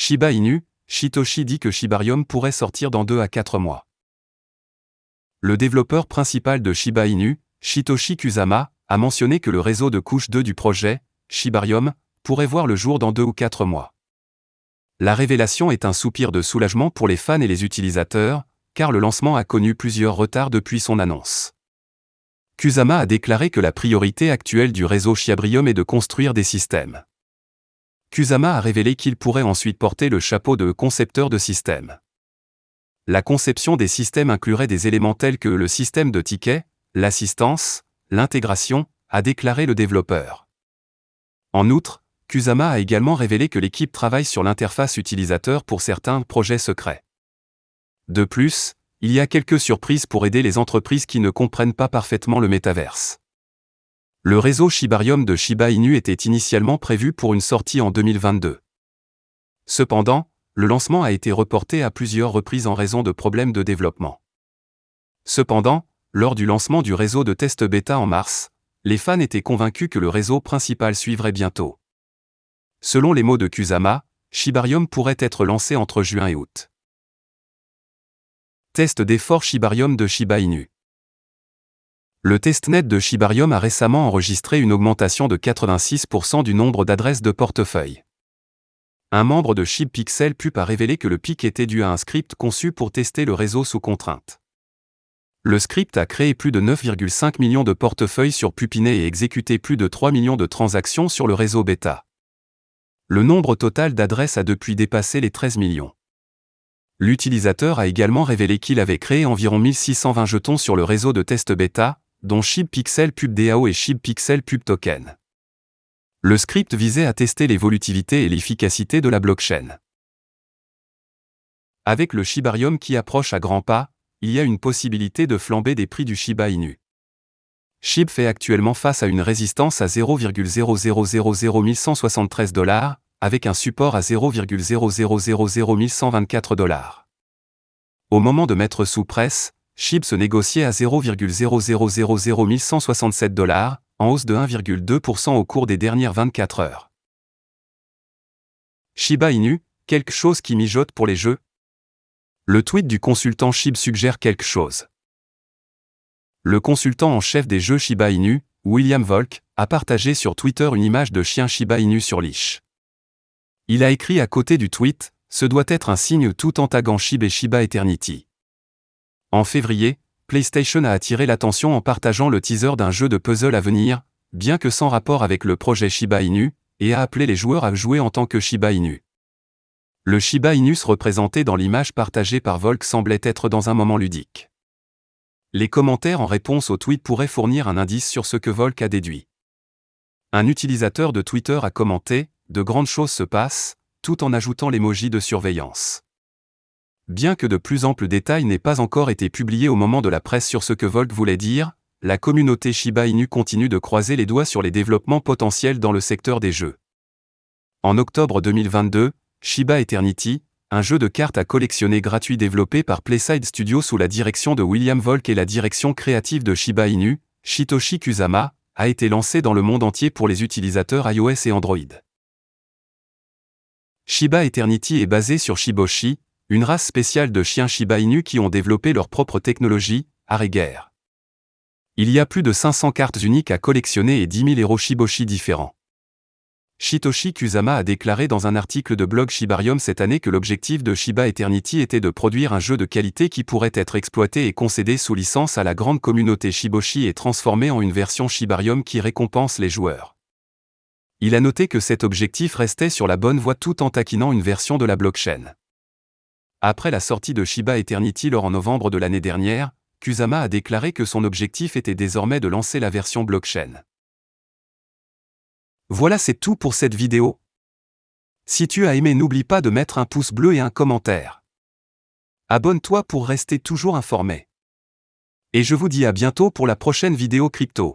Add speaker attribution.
Speaker 1: Shiba Inu, Satoshi dit que Shibarium pourrait sortir dans 2 à 4 mois. Le développeur principal de Shiba Inu, Satoshi Kusama, a mentionné que le réseau de couche 2 du projet, Shibarium, pourrait voir le jour dans 2 ou 4 mois. La révélation est un soupir de soulagement pour les fans et les utilisateurs, car le lancement a connu plusieurs retards depuis son annonce. Kusama a déclaré que la priorité actuelle du réseau Shibarium est de construire des systèmes. Kusama a révélé qu'il pourrait ensuite porter le chapeau de concepteur de systèmes. La conception des systèmes inclurait des éléments tels que le système de tickets, l'assistance, l'intégration, a déclaré le développeur. En outre, Kusama a également révélé que l'équipe travaille sur l'interface utilisateur pour certains projets secrets. De plus, il y a quelques surprises pour aider les entreprises qui ne comprennent pas parfaitement le métaverse. Le réseau Shibarium de Shiba Inu était initialement prévu pour une sortie en 2022. Cependant, le lancement a été reporté à plusieurs reprises en raison de problèmes de développement. Cependant, lors du lancement du réseau de test bêta en mars, les fans étaient convaincus que le réseau principal suivrait bientôt. Selon les mots de Kusama, Shibarium pourrait être lancé entre juin et août. Test d'effort Shibarium de Shiba Inu. Le testnet de Shibarium a récemment enregistré une augmentation de 86% du nombre d'adresses de portefeuille. Un membre de ShibPixel Pub a révélé que le pic était dû à un script conçu pour tester le réseau sous contrainte. Le script a créé plus de 9,5 millions de portefeuilles sur Pupinet et exécuté plus de 3 millions de transactions sur le réseau bêta. Le nombre total d'adresses a depuis dépassé les 13 millions. L'utilisateur a également révélé qu'il avait créé environ 1620 jetons sur le réseau de test bêta, dont ShibPixel Pub DAO et ShibPixel Pub Token. Le script visait à tester l'évolutivité et l'efficacité de la blockchain. Avec le Shibarium qui approche à grands pas, il y a une possibilité de flamber des prix du Shiba Inu. SHIB fait actuellement face à une résistance à 0,0000173 $, avec un support à 0,0000124 $. Au moment de mettre sous presse, SHIB se négociait à 0,0000167 $, en hausse de 1,2% au cours des dernières 24 heures. Shiba Inu, quelque chose qui mijote pour les jeux? Le tweet du consultant SHIB suggère quelque chose. Le consultant en chef des jeux Shiba Inu, William Volk, a partagé sur Twitter une image de chien Shiba Inu sur leash. Il a écrit à côté du tweet « Ce doit être un signe tout en taguant SHIB et Shiba Eternity ». En février, PlayStation a attiré l'attention en partageant le teaser d'un jeu de puzzle à venir, bien que sans rapport avec le projet Shiba Inu, et a appelé les joueurs à jouer en tant que Shiba Inu. Le Shiba Inus représenté dans l'image partagée par Volk semblait être dans un moment ludique. Les commentaires en réponse au tweet pourraient fournir un indice sur ce que Volk a déduit. Un utilisateur de Twitter a commenté « De grandes choses se passent », tout en ajoutant l'emoji de surveillance. Bien que de plus amples détails n'aient pas encore été publiés au moment de la presse sur ce que Volk voulait dire, la communauté Shiba Inu continue de croiser les doigts sur les développements potentiels dans le secteur des jeux. En octobre 2022, Shiba Eternity, un jeu de cartes à collectionner gratuit développé par Playside Studio sous la direction de William Volk et la direction créative de Shiba Inu, Satoshi Kusama, a été lancé dans le monde entier pour les utilisateurs iOS et Android. Shiba Eternity est basé sur Shiboshi, une race spéciale de chiens Shiba Inu qui ont développé leur propre technologie, arrêt-guerre. Il y a plus de 500 cartes uniques à collectionner et 10 000 héros Shiboshi différents. Satoshi Kusama a déclaré dans un article de blog Shibarium cette année que l'objectif de Shiba Eternity était de produire un jeu de qualité qui pourrait être exploité et concédé sous licence à la grande communauté Shiboshi et transformé en une version Shibarium qui récompense les joueurs. Il a noté que cet objectif restait sur la bonne voie tout en taquinant une version de la blockchain. Après la sortie de Shiba Eternity en novembre de l'année dernière, Kusama a déclaré que son objectif était désormais de lancer la version blockchain. Voilà, c'est tout pour cette vidéo. Si tu as aimé, n'oublie pas de mettre un pouce bleu et un commentaire. Abonne-toi pour rester toujours informé. Et je vous dis à bientôt pour la prochaine vidéo crypto.